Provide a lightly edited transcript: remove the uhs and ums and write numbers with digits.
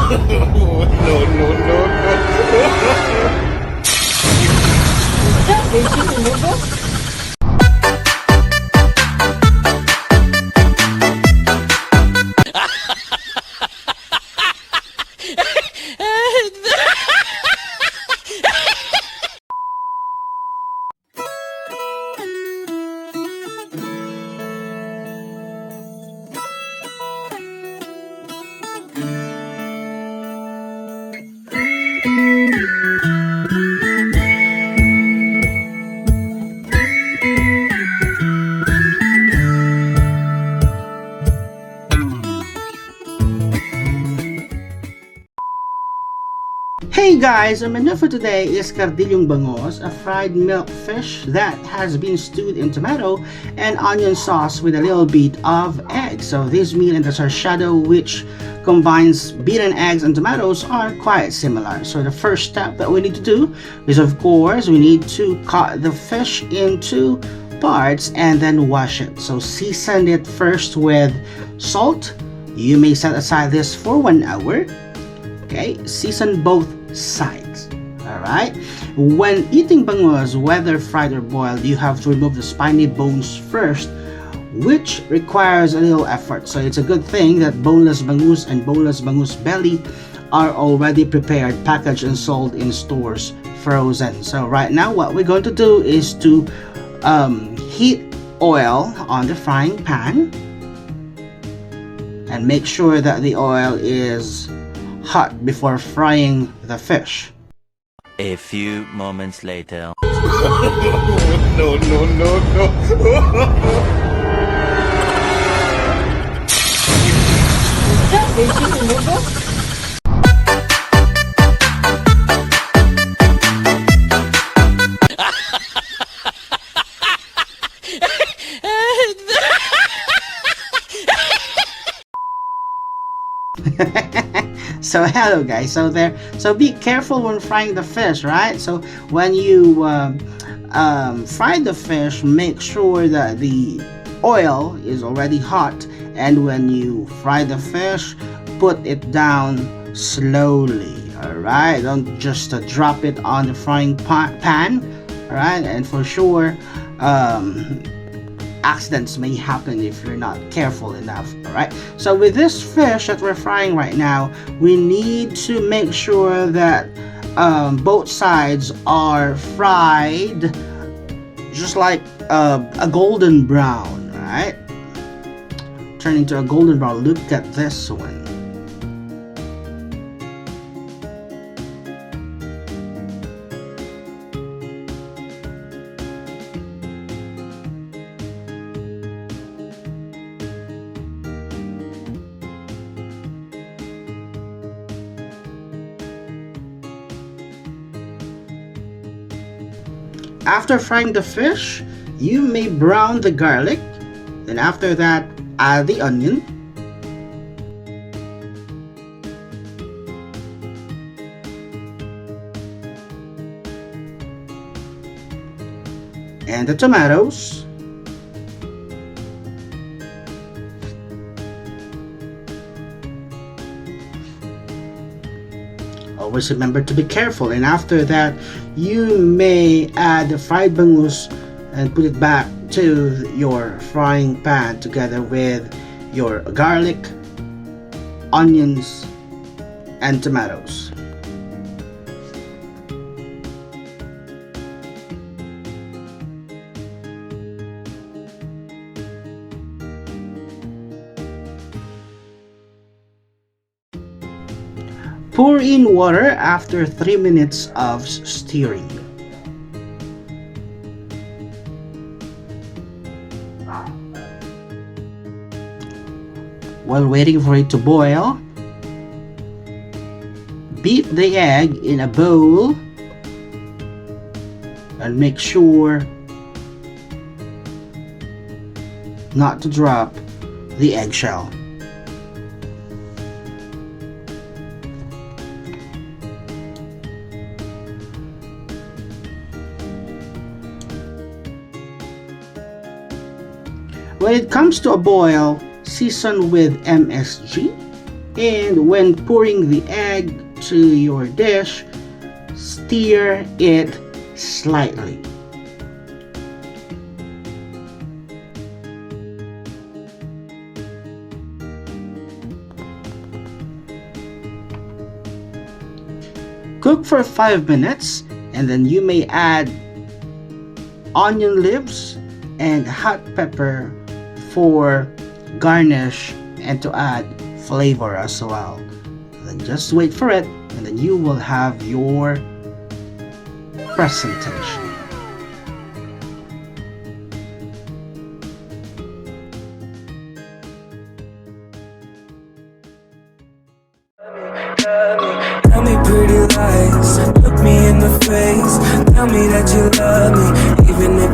No, no, no, no. Hey guys, our menu for today is Cardillong Bangus, a fried milk fish that has been stewed in tomato and onion sauce with a little bit of egg. So this meal and the sarchado, which combines beaten eggs and tomatoes, are quite similar. So the first step that we need to do is, of course, we need to cut the fish into parts and then wash it. So season it first with salt. You may set aside this for 1 hour. Okay, season both sides. Alright, when eating bangus, whether fried or boiled, you have to remove the spiny bones first, which requires a little effort. So it's a good thing that boneless bangus and boneless bangus belly are already prepared, packaged, and sold in stores frozen. So right now what we're going to do is to heat oil on the frying pan and make sure that the oil is hot before frying the fish. A few moments later. No, no, no, no. So hello guys, so be careful when frying the fish, right? So when you fry the fish, make sure that the oil is already hot, and when you fry the fish, put it down slowly. All right, don't just drop it on the frying pan. All right, and for sure accidents may happen if you're not careful enough. All right, so with this fish that we're frying right now, we need to make sure that both sides are fried just like a golden brown, right? Turning to a golden brown. Look at this one. After frying the fish, you may brown the garlic. Then after that, add the onion. And the tomatoes. Always remember to be careful, and after that you may add the fried bangus and put it back to your frying pan together with your garlic, onions, and tomatoes. Pour in water after 3 minutes of stirring. While waiting for it to boil, beat the egg in a bowl and make sure not to drop the eggshell. When it comes to a boil, season with MSG, And when pouring the egg to your dish, stir it slightly. Cook for 5 minutes, and then you may add onion leaves and hot pepper for garnish and to add flavor as well. Then just wait for it, and then you will have your presentation. Tell me pretty lies, look me in the face. Tell me that you love me, even if